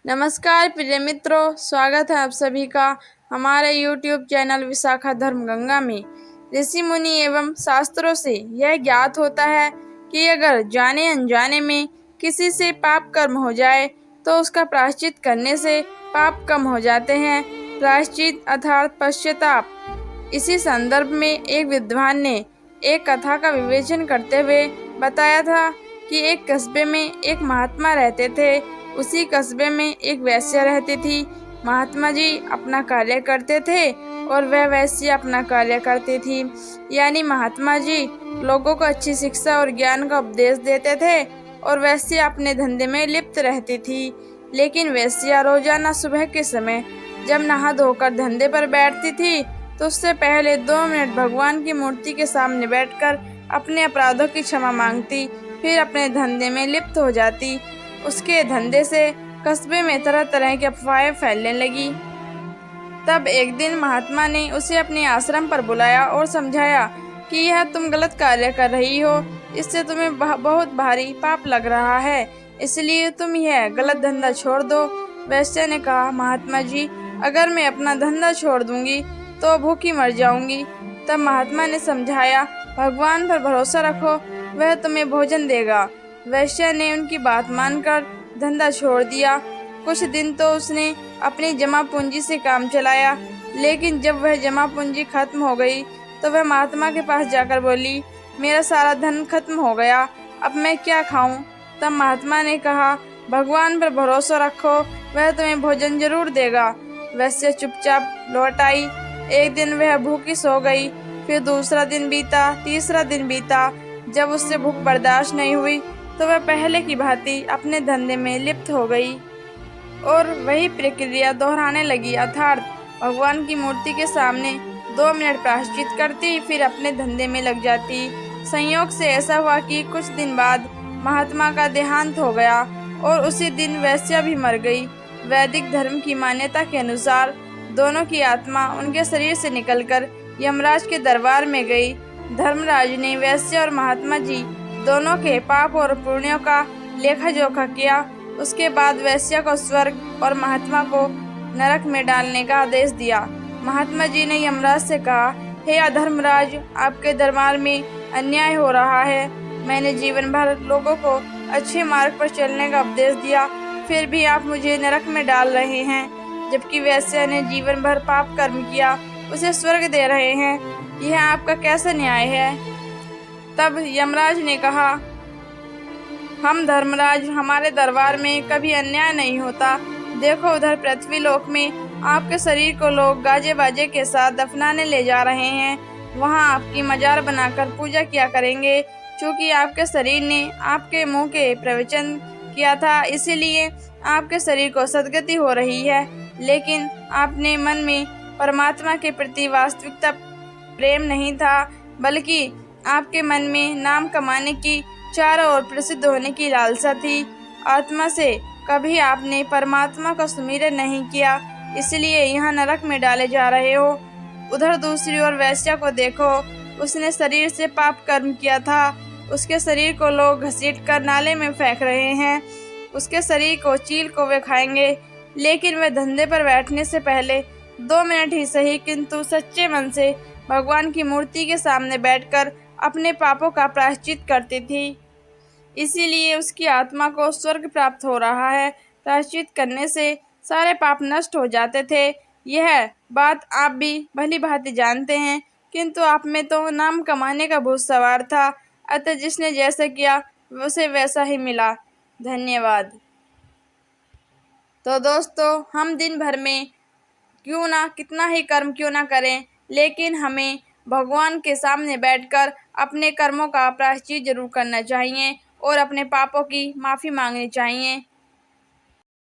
नमस्कार प्रिय मित्रों, स्वागत है आप सभी का हमारे YouTube चैनल विशाखा धर्म गंगा में। ऋषि मुनि एवं शास्त्रों से यह ज्ञात होता है कि अगर जाने अनजाने में किसी से पाप कर्म हो जाए तो उसका प्रायश्चित करने से पाप कम हो जाते हैं। प्रायश्चित अर्थात पश्चाताप। इसी संदर्भ में एक विद्वान ने एक कथा का विवेचन करते हुए बताया था कि एक कस्बे में एक महात्मा रहते थे। उसी कस्बे में एक वैश्या रहती थी। महात्मा जी अपना कार्य करते थे और वह वैश्या अपना कार्य करती थी। यानी महात्मा जी लोगों को अच्छी शिक्षा और ज्ञान का उपदेश देते थे और वैश्या अपने धंधे में लिप्त रहती थी। लेकिन वैश्या रोजाना सुबह के समय जब नहा धोकर धंधे पर बैठती थी तो उससे पहले 2 मिनट भगवान की मूर्ति के सामने बैठकर अपने अपराधों की क्षमा मांगती, फिर अपने धंधे में लिप्त हो जाती। उसके धंधे से कस्बे में तरह तरह की अफवाहें फैलने लगी। तब एक दिन महात्मा ने उसे अपने आश्रम पर बुलाया और समझाया कि यह तुम गलत कार्य कर रही हो, इससे तुम्हें बहुत भारी पाप लग रहा है, इसलिए तुम यह गलत धंधा छोड़ दो। वैश्या ने कहा, महात्मा जी अगर मैं अपना धंधा छोड़ दूंगी तो भूखी मर जाऊंगी। तब महात्मा ने समझाया, भगवान पर भरोसा रखो, वह तुम्हें भोजन देगा। वैश्या ने उनकी बात मानकर धंधा छोड़ दिया। कुछ दिन तो उसने अपनी जमा पूंजी से काम चलाया, लेकिन जब वह जमा पूंजी खत्म हो गई तो वह महात्मा के पास जाकर बोली, मेरा सारा धन खत्म हो गया, अब मैं क्या खाऊं? तब महात्मा ने कहा, भगवान पर भरोसा रखो, वह तुम्हें भोजन जरूर देगा। वैश्या चुपचाप लौट आई। एक दिन वह भूखी सो गई, फिर दूसरा दिन बीता, तीसरा दिन बीता। जब उससे भूख बर्दाश्त नहीं हुई तो वह पहले की भांति अपने धंधे में लिप्त हो गई और वही प्रक्रिया दोहराने लगी, अर्थात भगवान की मूर्ति के सामने 2 मिनट प्रायश्चित करती, फिर अपने धंधे में लग जाती। संयोग से ऐसा हुआ कि कुछ दिन बाद महात्मा का देहांत हो गया और उसी दिन वैश्या भी मर गई। वैदिक धर्म की मान्यता के अनुसार दोनों की आत्मा उनके शरीर से निकलकर यमराज के दरबार में गई। धर्मराज ने वैश्या और महात्मा जी दोनों के पाप और पुण्यों का लेखा जोखा किया। उसके बाद वैश्या को स्वर्ग और महात्मा को नरक में डालने का आदेश दिया। महात्मा जी ने यमराज से कहा, हे अधर्मराज, आपके दरबार में अन्याय हो रहा है। मैंने जीवन भर लोगों को अच्छे मार्ग पर चलने का उपदेश दिया, फिर भी आप मुझे नरक में डाल रहे हैं। जबकि वैश्या ने जीवन भर पाप कर्म किया, उसे स्वर्ग दे रहे हैं। यह आपका कैसा न्याय है? तब यमराज ने कहा, हम धर्मराज, हमारे दरबार में कभी अन्याय नहीं होता। देखो उधर पृथ्वी लोक में आपके शरीर को लोग गाजे बाजे के साथ दफनाने ले जा रहे हैं। वहां आपकी मजार बनाकर पूजा किया करेंगे। क्योंकि आपके शरीर ने आपके मुंह के प्रवचन किया था, इसीलिए आपके शरीर को सदगति हो रही है। लेकिन आपने मन में परमात्मा के प्रति वास्तविकता प्रेम नहीं था, बल्कि आपके मन में नाम कमाने की, चारों ओर प्रसिद्ध होने की लालसा थी। आत्मा से कभी आपने परमात्मा का सुमिरन नहीं किया, इसलिए यहाँ नरक में डाले जा रहे हो। उधर दूसरी ओर वैश्या को देखो, उसने शरीर से पाप कर्म किया था। उसके शरीर को लोग घसीटकर नाले में फेंक रहे हैं। उसके शरीर को चील को वे खाएंगे, लेकिन वह धंधे पर बैठने से पहले 2 मिनट ही सही, किंतु सच्चे मन से भगवान की मूर्ति के सामने बैठकर अपने पापों का प्रायश्चित करती थी। इसीलिए उसकी आत्मा को स्वर्ग प्राप्त हो रहा है। प्रायश्चित करने से सारे पाप नष्ट हो जाते थे। यह बात आप भी भली भांति जानते हैं, किंतु आप में तो नाम कमाने का भूत सवार था। अतः जिसने जैसा किया उसे वैसा ही मिला। धन्यवाद। तो दोस्तों, हम दिन भर में क्यों ना कितना ही कर्म क्यों ना करें, लेकिन हमें भगवान के सामने बैठकर अपने कर्मों का प्रायश्चित जरूर करना चाहिए और अपने पापों की माफ़ी मांगनी चाहिए।